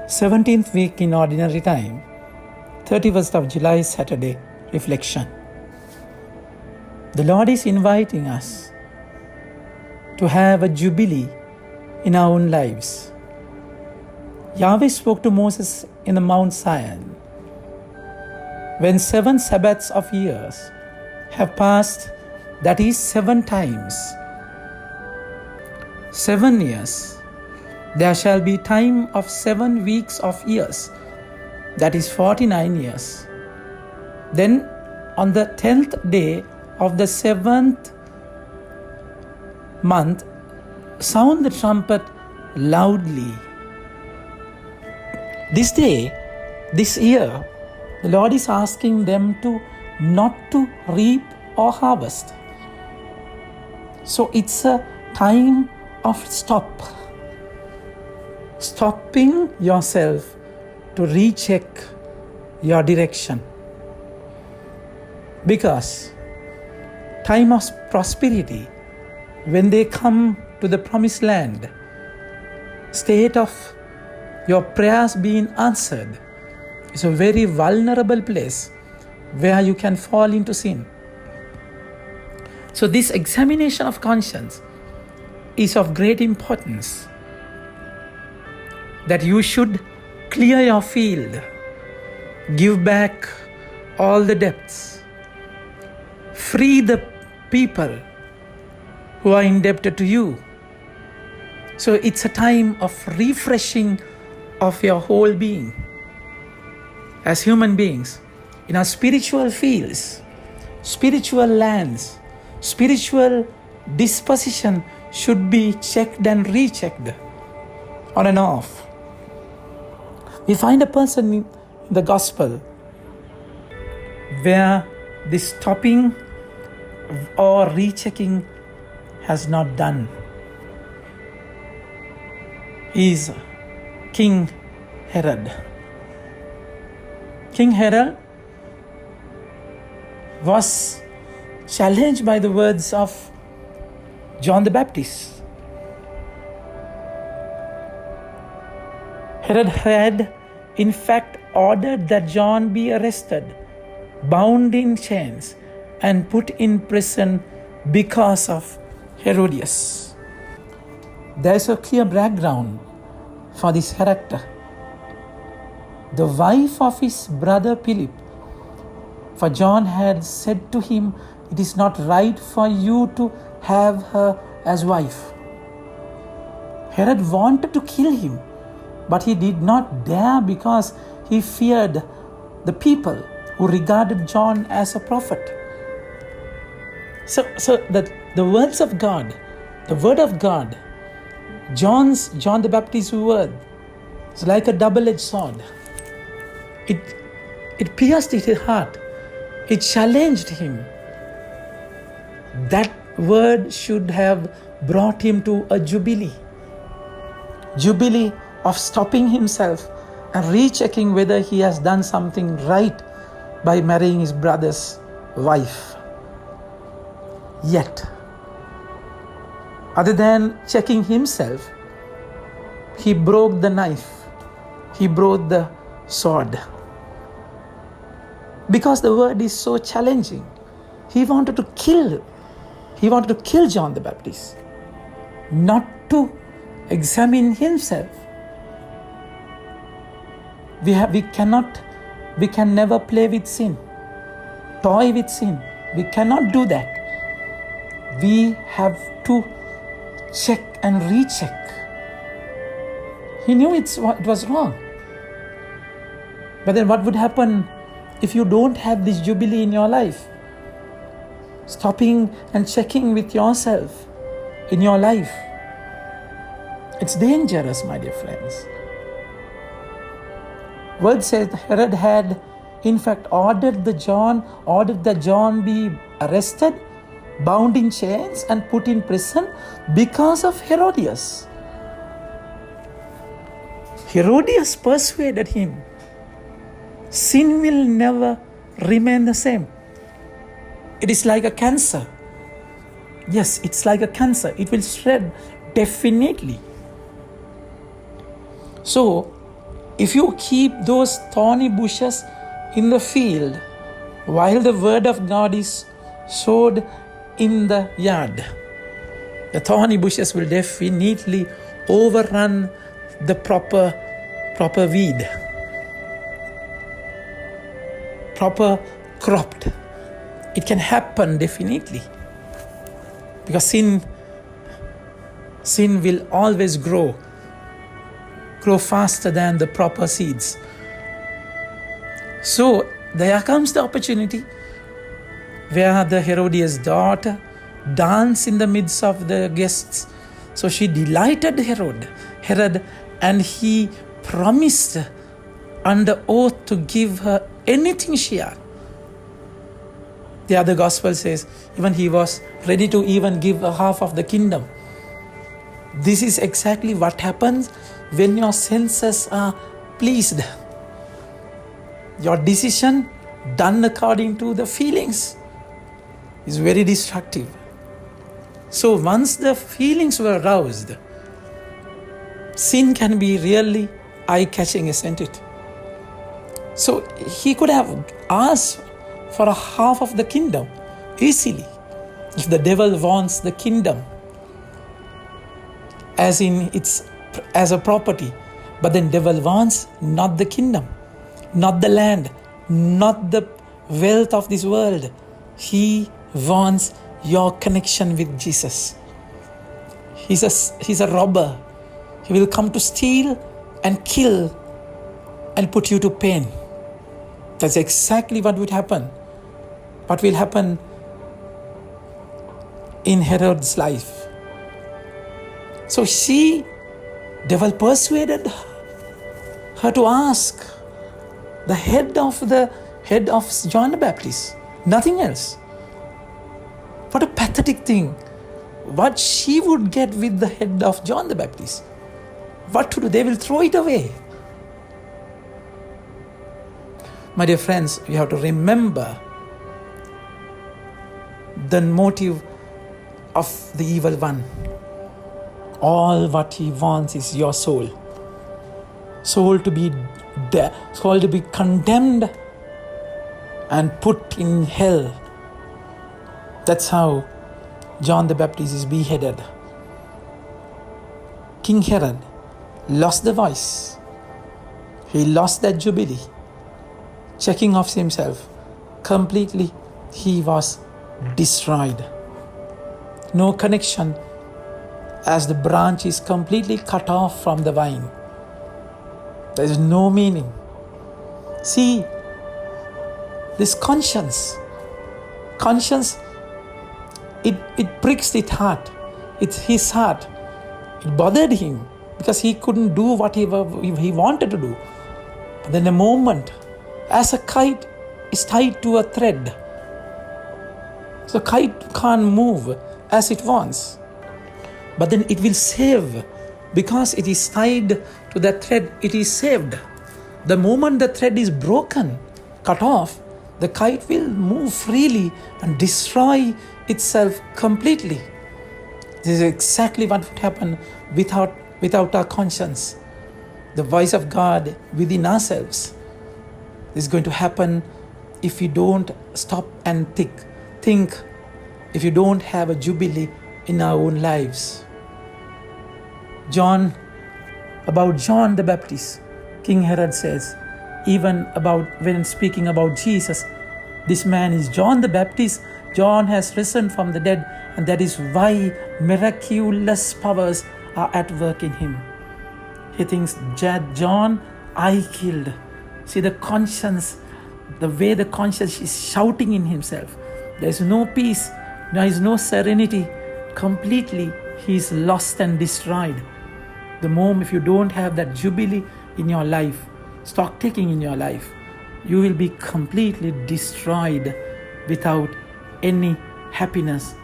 17th week in Ordinary Time, 31st of July, Saturday, Reflection. The Lord is inviting us to have a jubilee in our own lives. Yahweh spoke to Moses in the Mount Zion. When 7 Sabbaths of years have passed, that is 7 times, 7 years, there shall be time of 7 weeks of years, that is 49 years. Then on the 10th day of the 7th month, sound the trumpet loudly. This day, this year, the Lord is asking them to not to reap or harvest. So it's a time of stopping yourself to recheck your direction. Because time of prosperity, when they come to the promised land, state of your prayers being answered, is a very vulnerable place where you can fall into sin. So this examination of conscience is of great importance, that you should clear your field, give back all the debts, free the people who are indebted to you. So it's a time of refreshing of your whole being. As human beings, in our spiritual fields, spiritual lands, spiritual disposition should be checked and rechecked on and off. We find a person in the gospel where this stopping or rechecking has not done. He is King Herod. King Herod was challenged by the words of John the Baptist. Herod had in fact ordered that John be arrested, bound in chains, and put in prison because of Herodias. There is a clear background for this character. The wife of his brother Philip, for John had said to him, "It is not right for you to have her as wife." Herod wanted to kill him, but he did not dare because he feared the people who regarded John as a prophet. So the words of God, the word of God, John the Baptist's word, is like a double-edged sword. It pierced his heart. It challenged him. That word should have brought him to a jubilee of stopping himself and rechecking whether he has done something right by marrying his brother's wife. Yet, other than checking himself, he broke the knife, he broke the sword. Because the word is so challenging, he wanted to kill John the Baptist, not to examine himself. We can never play with sin, toy with sin. We cannot do that. We have to check and recheck. He knew it was wrong. But then what would happen if you don't have this jubilee in your life? Stopping and checking with yourself in your life. It's dangerous, my dear friends. Word says Herod had in fact ordered that John be arrested, bound in chains, and put in prison because of Herodias. Herodias persuaded him. Sin will never remain the same. It is like a cancer. Yes, it's like a cancer. It will spread definitely. So, If you keep those thorny bushes in the field while the word of God is sowed in the yard, the thorny bushes will definitely overrun the proper weed, proper cropped. It can happen definitely, because sin will always grow faster than the proper seeds. So there comes the opportunity where the Herodias' daughter danced in the midst of the guests. So she delighted Herod, and he promised under oath to give her anything she had. The other gospel says even he was ready to even give a half of the kingdom. This is exactly what happens when your senses are pleased. Your decision done according to the feelings is very destructive. So once the feelings were aroused, sin can be really eye-catching, isn't it? So he could have asked for a half of the kingdom easily. If the devil wants the kingdom as a property, but then devil wants not the kingdom, not the land, not the wealth of this world. He wants your connection with Jesus. He's a robber. He will come to steal and kill and put you to pain. That's exactly what would happen. What will happen in Herod's life. So devil persuaded her to ask the head of John the Baptist, nothing else. What a pathetic thing. What she would get with the head of John the Baptist. What to do? They will throw it away. My dear friends, we have to remember the motive of the evil one. All what he wants is your soul. Soul to be condemned and put in hell. That's how John the Baptist is beheaded. King Herod lost the voice. He lost that jubilee. Checking off himself completely, he was destroyed. No connection, as the branch is completely cut off from the vine. There is no meaning. See, this conscience, it pricks his heart. It's his heart. It bothered him because he couldn't do what he wanted to do. But then a moment, as a kite is tied to a thread, so kite can't move as it wants. But then it will save. Because it is tied to that thread, it is saved. The moment the thread is broken, cut off, the kite will move freely and destroy itself completely. This is exactly what would happen without our conscience. The voice of God within ourselves. This is going to happen if we don't stop and think, if you don't have a jubilee in our own lives. About John the Baptist, King Herod says, even about when speaking about Jesus, this man is John the Baptist. John has risen from the dead, and that is why miraculous powers are at work in him. He thinks, John, I killed. See the conscience, the way the conscience is shouting in himself. There is no peace, there is no serenity. Completely, he is lost and destroyed. The moment if you don't have that jubilee in your life, stock taking in your life, you will be completely destroyed without any happiness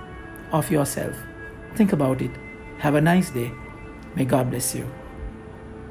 of yourself. Think about it. Have a nice day. May God bless you.